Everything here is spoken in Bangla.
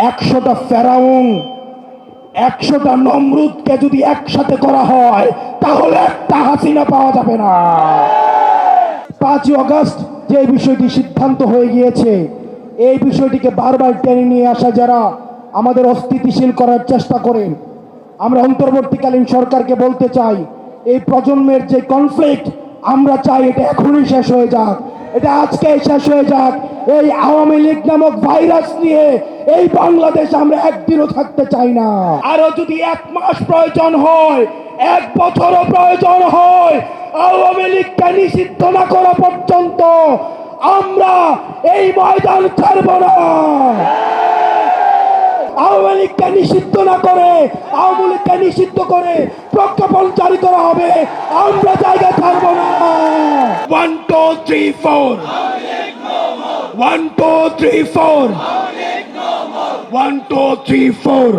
100টা ফেরাউন 100টা নমরুদকে যদি একসাথে করা হয় তাহলে একটা হাসিনা পাওয়া যাবে না। 5ই আগস্ট যে বিষয়টি সিদ্ধান্ত হয়ে গিয়েছে, এই বিষয়টিকে বারবার টেনে নিয়ে আসা যারা আমাদের অস্থিতিশীল করার চেষ্টা করেন, আমরা অন্তর্বর্তীকালীন সরকারকে বলতে চাই, এই প্রজন্মের যে কনফ্লিক্ট আমরা চাই এটা এখনই শেষ হয়ে যাক, এটা আজকেই শেষ হয়ে যাক। এই আওয়ামী লীগ নামক ভাইরাস নিয়ে এই বাংলাদেশ আমরা একদিনও থাকতে চাই না। আরো যদি 1 মাস প্রয়োজন হয়, 1 বছরও প্রয়োজন হয়, আওয়ামী লীগকে নিষিদ্ধ না করা পর্যন্ত আমরা এই ময়দান ছাড়ব না। আওয়ামী লীগকে নিষিদ্ধ না করে, আওয়ামী লীগকে নিষিদ্ধ করে প্রজ্ঞাপন জারি করা হবে, আমরা জায়গা ছাড়ব না। 1 2 3 4 1 2 3 4 1 2 3 4